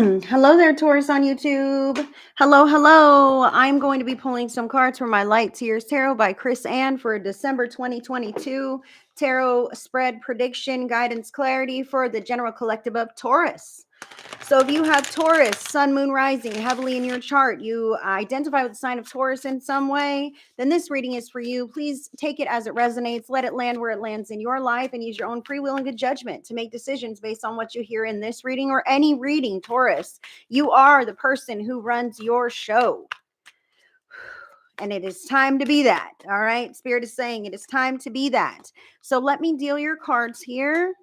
Hello there, Taurus on YouTube. Hello, hello. I'm going to be pulling some cards from my Light Tears Tarot by Chris Ann for December 2022 tarot spread prediction, guidance, clarity for the general collective of Taurus. So if you have Taurus, Sun, Moon, Rising heavily in your chart, you identify with the sign of Taurus in some way, then this reading is for you. Please take it as it resonates. Let it land where it lands in your life and use your own free will and good judgment to make decisions based on what you hear in this reading or any reading, Taurus. You are the person who runs your show. And it is time to be that. All right. Spirit is saying it is time to be that. So let me deal your cards here.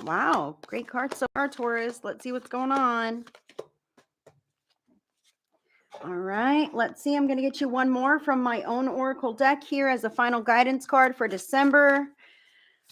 Wow, great cards so far, Taurus. Let's see what's going on. All right, let's see. I'm going to get you one more from my own Oracle deck here as a final guidance card for December.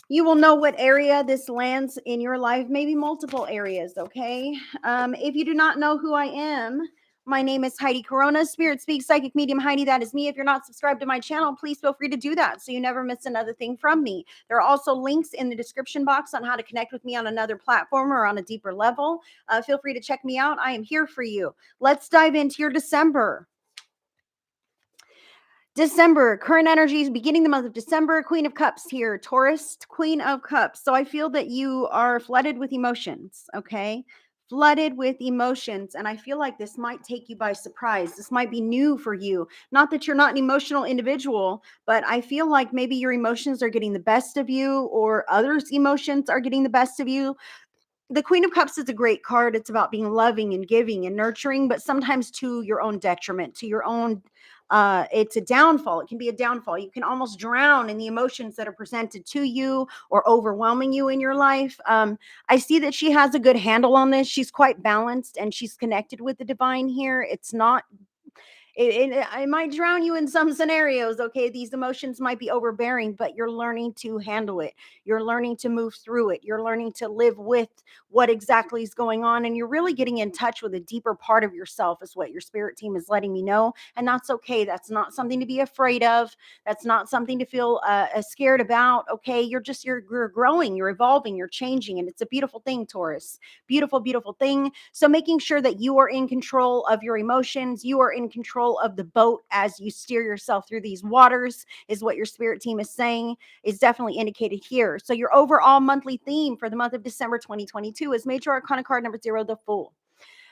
You will know what area this lands in your life, maybe multiple areas, okay? If you do not know who I am, my name is Heidi Corona, Spirit Speaks Psychic Medium Heidi. That is me. If you're not subscribed to my channel, please feel free to do that so you never miss another thing from me. There are also links in the description box on how to connect with me on another platform or on a deeper level. Feel free to check me out. I am here for you. Let's dive into your December. December, current energies, beginning the month of December, Queen of Cups here, Taurus, Queen of Cups. So I feel that you are flooded with emotions, okay? Flooded with emotions. And I feel like this might take you by surprise. This might be new for you. Not that you're not an emotional individual, but I feel like maybe your emotions are getting the best of you or others' emotions are getting the best of you. The Queen of Cups is a great card. It's about being loving and giving and nurturing, but sometimes to your own detriment, to your own it's a downfall. It can be a downfall. You can almost drown in the emotions that are presented to you or overwhelming you in your life. I see that she has a good handle on this. She's quite balanced and she's connected with the divine here. It's not it might drown you in some scenarios. Okay, these emotions might be overbearing, but you're learning to handle it. You're learning to move through it. You're learning to live with what exactly is going on, and you're really getting in touch with a deeper part of yourself is what your spirit team is letting me know. And that's okay. That's not something to be afraid of. That's not something to feel scared about. Okay, you're growing, you're evolving, you're changing, and it's a beautiful thing, Taurus. Beautiful, beautiful thing. So making sure that you are in control of your emotions, you are in control of the boat as you steer yourself through these waters is what your spirit team is saying, is definitely indicated here. So your overall monthly theme for the month of December 2022 is Major Arcana card number 0, the Fool.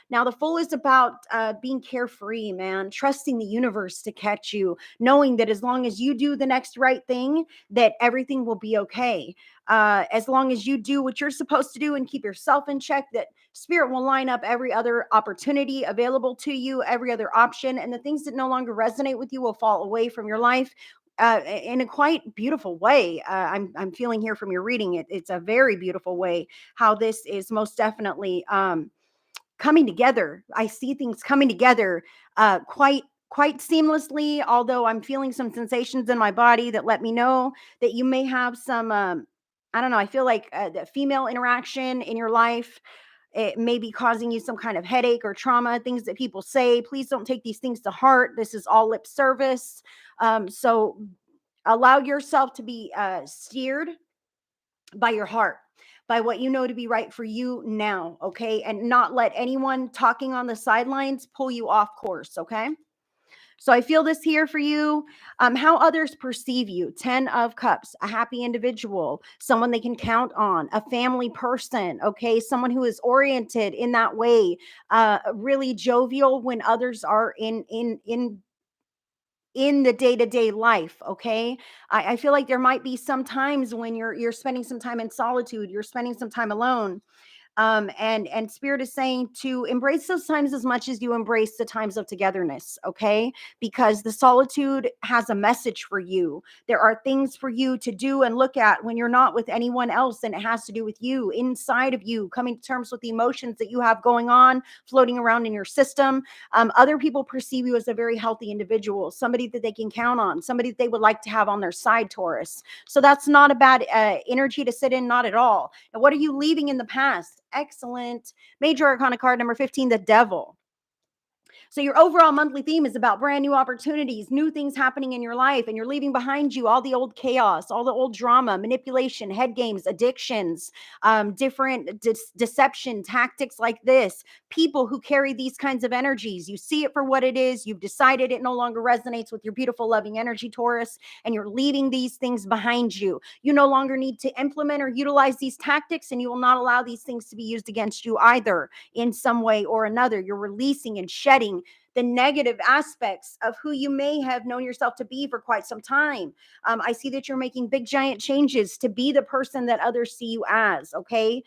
Now, the Fool is about being carefree, man, trusting the universe to catch you, knowing that as long as you do the next right thing, that everything will be okay. As long as you do what you're supposed to do and keep yourself in check, that spirit will line up every other opportunity available to you, every other option, and the things that no longer resonate with you will fall away from your life. In a quite beautiful way. I'm feeling here from your reading. It's a very beautiful way how this is most definitely coming together. I see things coming together quite seamlessly, although I'm feeling some sensations in my body that let me know that you may have some I don't know, I feel like the female interaction in your life, it may be causing you some kind of headache or trauma, things that people say. Please don't take these things to heart. This is all lip service. So allow yourself to be steered by your heart, by what you know to be right for you now, okay? And not let anyone talking on the sidelines pull you off course, okay? So I feel this here for you. How others perceive you. 10 of Cups, a happy individual, someone they can count on, a family person, okay? Someone who is oriented in that way, really jovial when others are in the day-to-day life. Okay, I feel like there might be some times when you're spending some time in solitude, you're spending some time alone, and spirit is saying to embrace those times as much as you embrace the times of togetherness, okay? Because the solitude has a message for you. There are things for you to do and look at when you're not with anyone else, and it has to do with you, inside of you, coming to terms with the emotions that you have going on, floating around in your system. Other people perceive you as a very healthy individual, somebody that they can count on, somebody that they would like to have on their side, Taurus. So that's not a bad energy to sit in, not at all. And what are you leaving in the past? Excellent. Major Arcana card number 15, the Devil. So your overall monthly theme is about brand new opportunities, new things happening in your life, and you're leaving behind you all the old chaos, all the old drama, manipulation, head games, addictions, different deception tactics like this, people who carry these kinds of energies. You see it for what it is. You've decided it no longer resonates with your beautiful, loving energy, Taurus, and you're leaving these things behind you. You no longer need to implement or utilize these tactics, and you will not allow these things to be used against you either in some way or another. You're releasing and shedding the negative aspects of who you may have known yourself to be for quite some time. I see that you're making big, giant changes to be the person that others see you as, okay?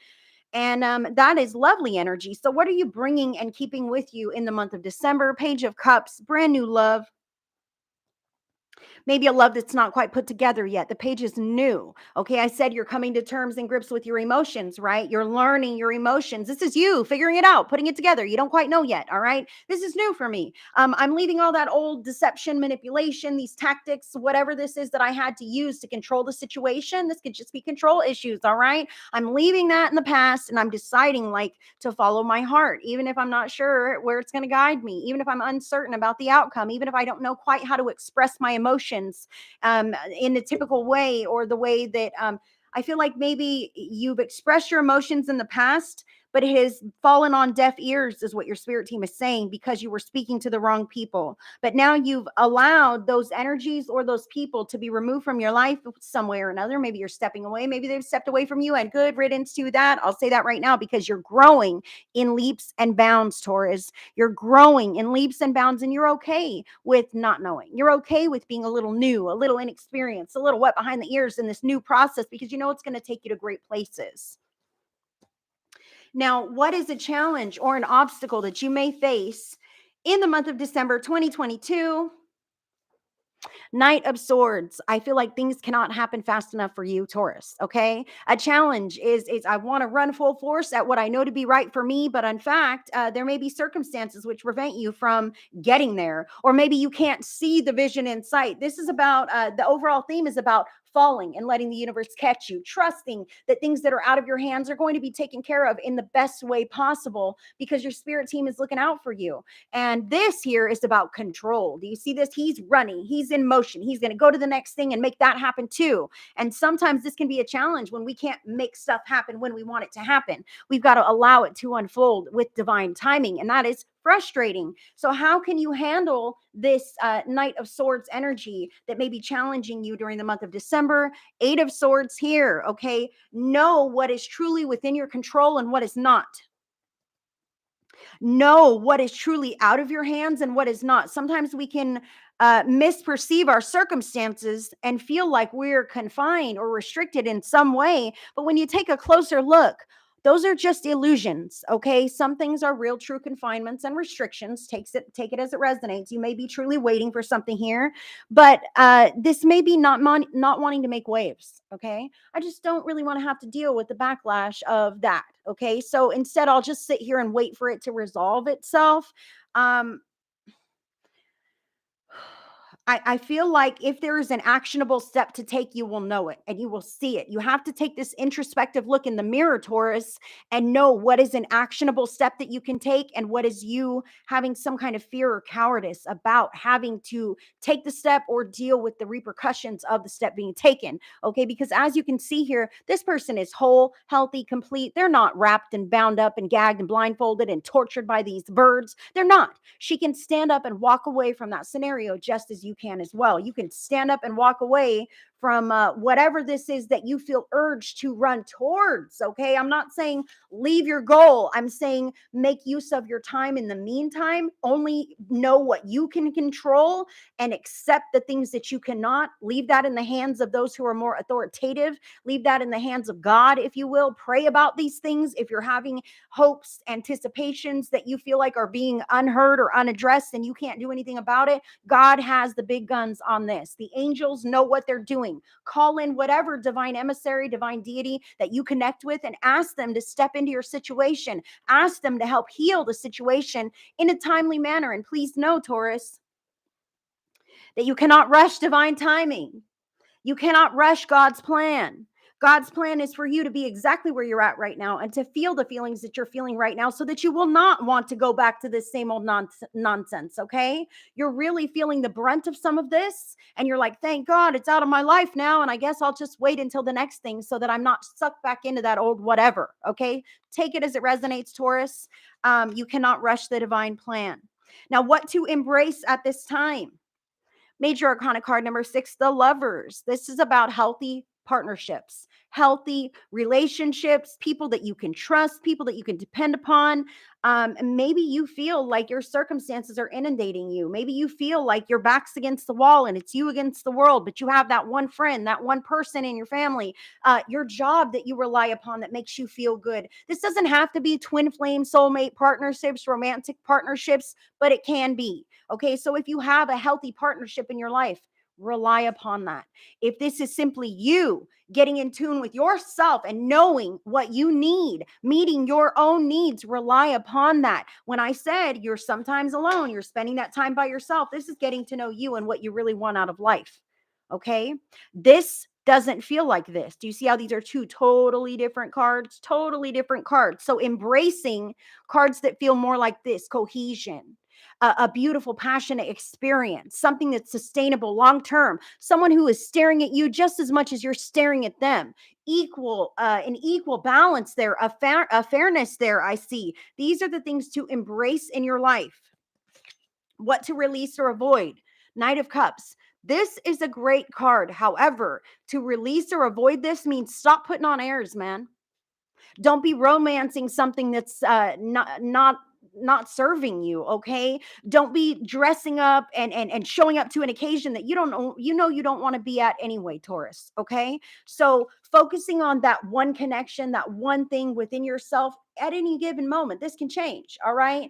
And that is lovely energy. So, what are you bringing and keeping with you in the month of December? Page of Cups, brand new love. Maybe a love that's not quite put together yet. The page is new. Okay. I said you're coming to terms and grips with your emotions, right? You're learning your emotions. This is you figuring it out, putting it together. You don't quite know yet. All right. This is new for me. I'm leaving all that old deception, manipulation, these tactics, whatever this is that I had to use to control the situation. This could just be control issues. All right. I'm leaving that in the past and I'm deciding like to follow my heart, even if I'm not sure where it's going to guide me, even if I'm uncertain about the outcome, even if I don't know quite how to express my emotions in the typical way or the way that I feel like maybe you've expressed your emotions in the past, but it has fallen on deaf ears, is what your spirit team is saying, because you were speaking to the wrong people. But now you've allowed those energies or those people to be removed from your life some way or another. Maybe you're stepping away. Maybe they've stepped away from you, and good riddance to that. I'll say that right now because you're growing in leaps and bounds, Taurus. You're growing in leaps and bounds, and you're okay with not knowing. You're okay with being a little new, a little inexperienced, a little wet behind the ears in this new process because you know it's going to take you to great places. Now, what is a challenge or an obstacle that you may face in the month of December 2022? Knight of Swords. I feel like things cannot happen fast enough for you, Taurus. Okay. A challenge is I want to run full force at what I know to be right for me, but in fact, there may be circumstances which prevent you from getting there, or maybe you can't see the vision in sight. This is about the overall theme is about falling and letting the universe catch you, trusting that things that are out of your hands are going to be taken care of in the best way possible because your spirit team is looking out for you. And this here is about control. Do you see this? He's running, he's in motion, he's going to go to the next thing and make that happen too. And sometimes this can be a challenge when we can't make stuff happen when we want it to happen. We've got to allow it to unfold with divine timing, and that is frustrating. So, how can you handle this Knight of Swords energy that may be challenging you during the month of December? Eight of Swords here, okay? Know what is truly within your control and what is not. Know what is truly out of your hands and what is not. Sometimes we can misperceive our circumstances and feel like we're confined or restricted in some way. But when you take a closer look, those are just illusions. Okay. Some things are real, true confinements and restrictions. Take it as it resonates. You may be truly waiting for something here, but this may be not wanting to make waves. Okay. I just don't really want to have to deal with the backlash of that. Okay. So instead, I'll just sit here and wait for it to resolve itself. Um, I feel like if there is an actionable step to take, you will know it and you will see it. You have to take this introspective look in the mirror, Taurus, and know what is an actionable step that you can take and what is you having some kind of fear or cowardice about having to take the step or deal with the repercussions of the step being taken. Okay. Because as you can see here, this person is whole, healthy, complete. They're not wrapped and bound up and gagged and blindfolded and tortured by these birds. They're not. She can stand up and walk away from that scenario just as you can as well. You can stand up and walk away from whatever this is that you feel urged to run towards. Okay. I'm not saying leave your goal. I'm saying make use of your time in the meantime. Only know what you can control and accept the things that you cannot. Leave that in the hands of those who are more authoritative. Leave that in the hands of God, if you will. Pray about these things. If you're having hopes, anticipations that you feel like are being unheard or unaddressed and you can't do anything about it, God has the big guns on this. The angels know what they're doing. Call in whatever divine emissary, divine deity that you connect with and ask them to step into your situation. Ask them to help heal the situation in a timely manner. And please know, Taurus, that you cannot rush divine timing. You cannot rush God's plan. God's plan is for you to be exactly where you're at right now and to feel the feelings that you're feeling right now so that you will not want to go back to this same old nonsense. Okay. You're really feeling the brunt of some of this. And you're like, thank God it's out of my life now. And I guess I'll just wait until the next thing so that I'm not sucked back into that old whatever. Okay. Take it as it resonates, Taurus. You cannot rush the divine plan. Now, what to embrace at this time? Major Arcana card number 6, the Lovers. This is about healthy partnerships, healthy relationships, people that you can trust, people that you can depend upon. And maybe you feel like your circumstances are inundating you. Maybe you feel like your back's against the wall and it's you against the world, but you have that one friend, that one person in your family, your job that you rely upon that makes you feel good. This doesn't have to be twin flame, soulmate partnerships, romantic partnerships, but it can be. Okay, so if you have a healthy partnership in your life, rely upon that. If this is simply you getting in tune with yourself and knowing what you need, meeting your own needs, rely upon that. When I said you're sometimes alone, you're spending that time by yourself, this is getting to know you and what you really want out of life. Okay, this doesn't feel like this. Do you see how these are two totally different cards? Totally different cards. So embracing cards that feel more like this cohesion, a beautiful, passionate experience, something that's sustainable long term, someone who is staring at you just as much as you're staring at them. An equal balance there, a fairness there. I see. These are the things to embrace in your life. What to release or avoid? Knight of Cups. This is a great card. However, to release or avoid this means stop putting on airs, man. Don't be romancing something that's not serving you. Okay, don't be dressing up and showing up to an occasion that you don't know, you don't want to be at anyway, Taurus. Okay, so focusing on that one connection, that one thing within yourself at any given moment. This can change. All right,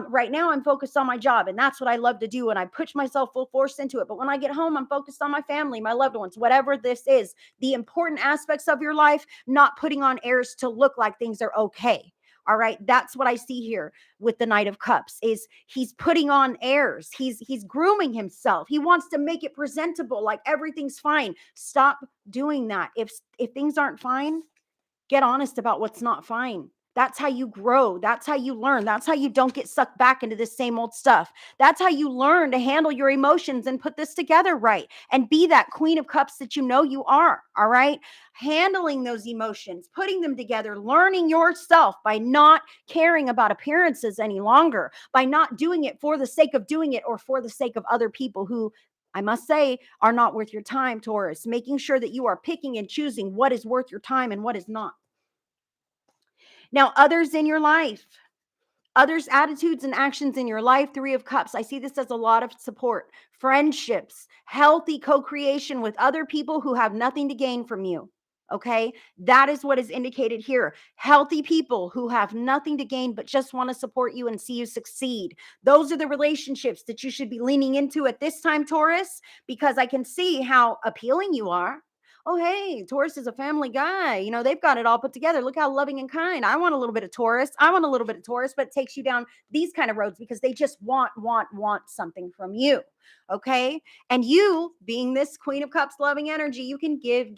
right now I'm focused on my job and that's what I love to do and I push myself full force into it, but when I get home I'm focused on my family, my loved ones, whatever this is, the important aspects of your life, not putting on airs to look like things are okay. All right, that's what I see here with the Knight of Cups. Is he's putting on airs, he's grooming himself, he wants to make it presentable, like everything's fine. Stop doing that. If things aren't fine, get honest about what's not fine. That's how you grow. That's how you learn. That's how you don't get sucked back into this same old stuff. That's how you learn to handle your emotions and put this together right and be that Queen of Cups that you know you are. All right. Handling those emotions, putting them together, learning yourself by not caring about appearances any longer, by not doing it for the sake of doing it or for the sake of other people who, I must say, are not worth your time, Taurus. Making sure that you are picking and choosing what is worth your time and what is not. Now, others in your life, others' attitudes and actions in your life, Three of Cups. I see this as a lot of support, friendships, healthy co creation with other people who have nothing to gain from you. Okay, that is what is indicated here. Healthy people who have nothing to gain but just want to support you and see you succeed. Those are the relationships that you should be leaning into at this time, Taurus, because I can see how appealing you are. Oh, hey, Taurus is a family guy. You know, they've got it all put together. Look how loving and kind. I want a little bit of Taurus. I want a little bit of Taurus, but it takes you down these kind of roads because they just want something from you. Okay. And you, being this Queen of Cups loving energy, you can give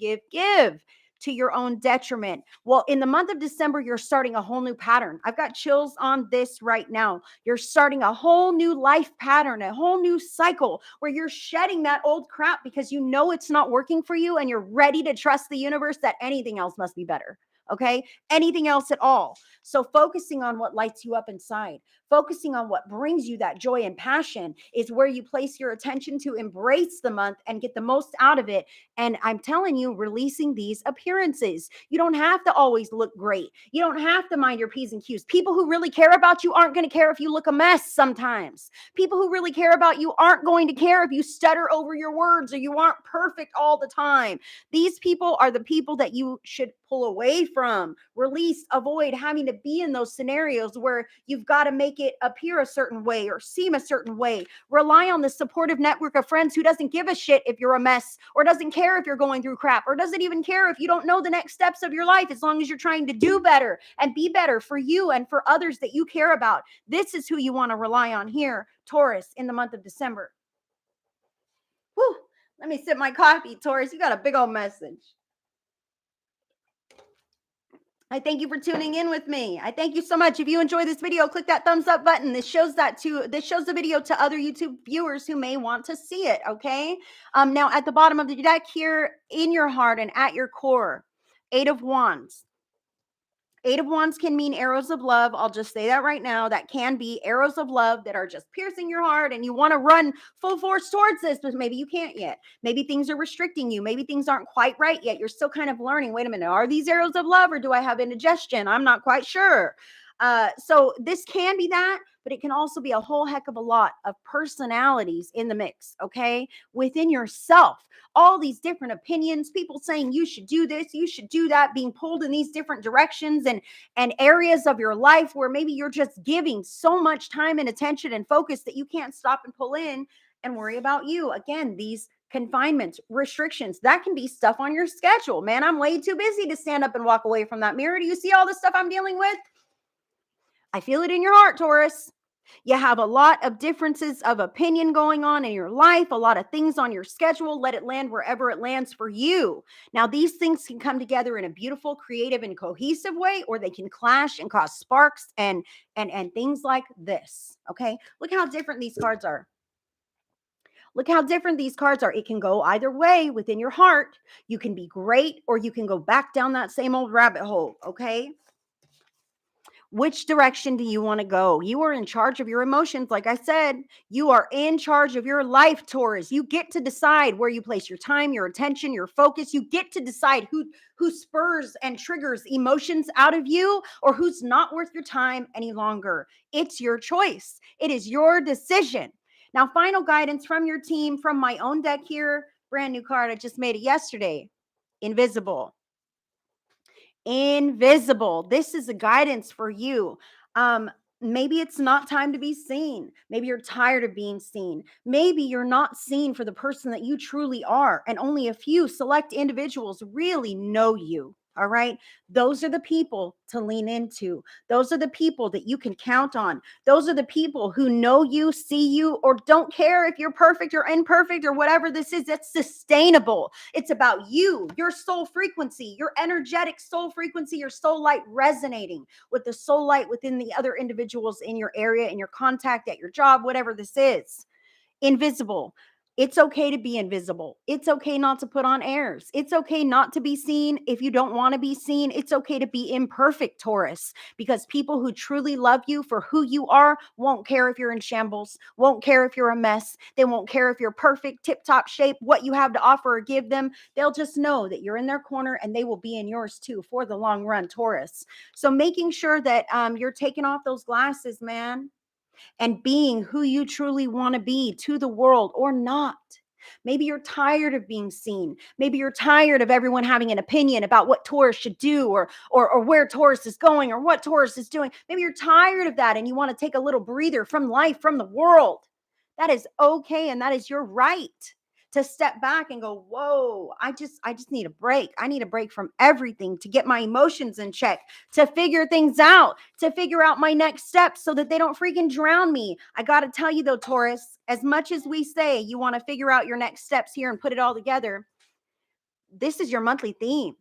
to your own detriment. Well, in the month of December, you're starting a whole new pattern. I've got chills on this right now. You're starting a whole new life pattern, a whole new cycle where you're shedding that old crap because you know it's not working for you and you're ready to trust the universe that anything else must be better. Okay. Anything else at all. So focusing on what lights you up inside, focusing on what brings you that joy and passion is where you place your attention to embrace the month and get the most out of it. And I'm telling you, releasing these appearances. You don't have to always look great. You don't have to mind your P's and Q's. People who really care about you aren't going to care if you look a mess sometimes. People who really care about you aren't going to care if you stutter over your words or you aren't perfect all the time. These people are the people that you should pull away from, release, avoid having to be in those scenarios where you've got to make it appear a certain way or seem a certain way. Rely on the supportive network of friends who doesn't give a shit if you're a mess or doesn't care if you're going through crap or doesn't even care if you don't know the next steps of your life, as long as you're trying to do better and be better for you and for others that you care about. This is who you want to rely on here, Taurus, in the month of December. Whew. Let me sip my coffee, Taurus. You got a big old message. I thank you for tuning in with me. I thank you so much. If you enjoy this video, click that thumbs up button. This shows the video to other YouTube viewers who may want to see it. Okay. Now at the bottom of the deck here, in your heart and at your core, 8 of Wands. 8 of Wands can mean arrows of love. I'll just say that right now. That can be arrows of love that are just piercing your heart and you want to run full force towards this, but maybe you can't yet. Maybe things are restricting you. Maybe things aren't quite right yet. You're still kind of learning. Wait a minute. Are these arrows of love or do I have indigestion? I'm not quite sure. So this can be that, but it can also be a whole heck of a lot of personalities in the mix, okay? Within yourself, all these different opinions, people saying you should do this, you should do that, being pulled in these different directions and areas of your life where maybe you're just giving so much time and attention and focus that you can't stop and pull in and worry about you. Again, these confinements, restrictions, that can be stuff on your schedule. Man, I'm way too busy to stand up and walk away from that mirror. Do you see all the stuff I'm dealing with? I feel it in your heart, Taurus. You have a lot of differences of opinion going on in your life, a lot of things on your schedule. Let it land wherever it lands for you. Now, these things can come together in a beautiful, creative, and cohesive way, or they can clash and cause sparks and things like this. Okay, look how different these cards are. Look how different these cards are. It can go either way within your heart. You can be great, or you can go back down that same old rabbit hole. Okay. Which direction do you want to go? You are in charge of your emotions. Like I said, you are in charge of your life, Taurus. You get to decide where you place your time, your attention, your focus. You get to decide who spurs and triggers emotions out of you or who's not worth your time any longer. It's your choice. It is your decision. Now, final guidance from your team, from my own deck here. Brand new card. I just made it yesterday. Invisible. Invisible. This is a guidance for you. Maybe it's not time to be seen. Maybe you're tired of being seen. Maybe you're not seen for the person that you truly are, and only a few select individuals really know you. All right. Those are the people to lean into. Those are the people that you can count on. Those are the people who know you, see you, or don't care if you're perfect or imperfect or whatever this is. That's sustainable. It's about you, your soul frequency, your energetic soul frequency, your soul light resonating with the soul light within the other individuals in your area, in your contact, at your job, whatever this is. Invisible. It's okay to be invisible. It's okay not to put on airs. It's okay not to be seen if you don't want to be seen. It's okay to be imperfect, Taurus, because people who truly love you for who you are won't care if you're in shambles, won't care if you're a mess. They won't care if you're perfect, tip-top shape, what you have to offer or give them. They'll just know that you're in their corner and they will be in yours too for the long run, Taurus. So making sure that you're taking off those glasses, man, and being who you truly want to be to the world or not. Maybe you're tired of being seen. Maybe you're tired of everyone having an opinion about what Taurus should do or where Taurus is going or what Taurus is doing. Maybe you're tired of that and you want to take a little breather from life, from the world. That is okay, and that is your right to step back and go, whoa, I just need a break. I need a break from everything to get my emotions in check, to figure things out, to figure out my next steps so that they don't freaking drown me. I got to tell you though, Taurus, as much as we say you want to figure out your next steps here and put it all together, this is your monthly theme.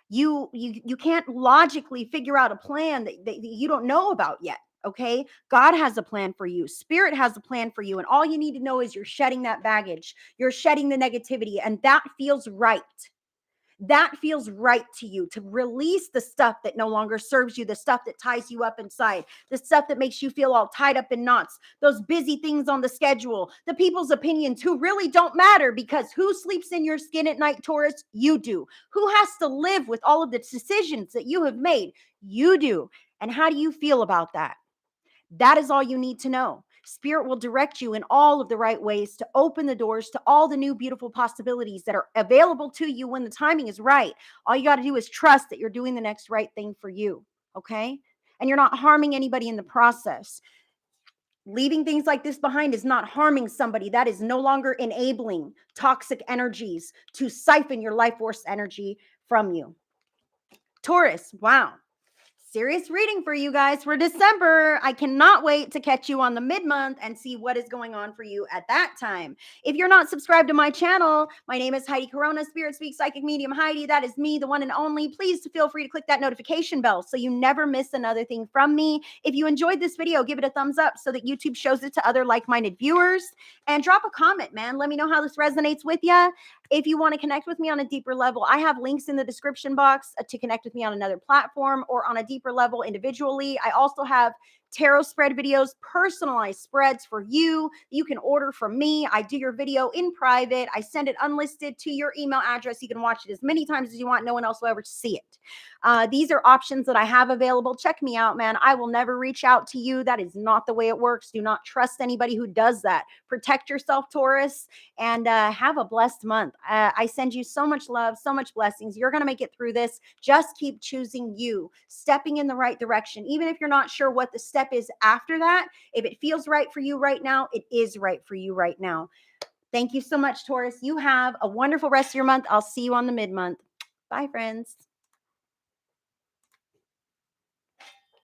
You can't logically figure out a plan that you don't know about yet. Okay. God has a plan for you. Spirit has a plan for you. And all you need to know is you're shedding that baggage. You're shedding the negativity. And that feels right. That feels right to you, to release the stuff that no longer serves you, the stuff that ties you up inside, the stuff that makes you feel all tied up in knots, those busy things on the schedule, the people's opinions who really don't matter, because who sleeps in your skin at night, Taurus? You do. Who has to live with all of the decisions that you have made? You do. And how do you feel about that? That is all you need to know. Spirit will direct you in all of the right ways to open the doors to all the new beautiful possibilities that are available to you when the timing is right. All you got to do is trust that you're doing the next right thing for you. Okay. And you're not harming anybody in the process. Leaving things like this behind is not harming somebody. That is no longer enabling toxic energies to siphon your life force energy from you. Taurus, wow. serious reading for you guys for December. I cannot wait to catch you on the mid-month and see what is going on for you at that time. If you're not subscribed to my channel, my name is Heidi Corona, Spirit Speak Psychic Medium Heidi. That is me, the one and only. Please feel free to click that notification bell so you never miss another thing from me. If you enjoyed this video, give it a thumbs up so that YouTube shows it to other like-minded viewers. And drop a comment, man. Let me know how this resonates with you. If you want to connect with me on a deeper level, I have links in the description box to connect with me on another platform or on a deeper level individually. I also have tarot spread videos, personalized spreads for you. You can order from me. I do your video in private. I send it unlisted to your email address. You can watch it as many times as you want. No one else will ever see it. These are options that I have available. Check me out, man. I will never reach out to you. That is not the way it works. Do not trust anybody who does that. Protect yourself, Taurus, and have a blessed month. I send you so much love, so much blessings. You're going to make it through this. Just keep choosing you, stepping in the right direction. Even if you're not sure what the step is after that, if it feels right for you right now, it is right for you right now. Thank you so much, Taurus. You have a wonderful rest of your month. I'll see you on the mid-month. Bye, friends.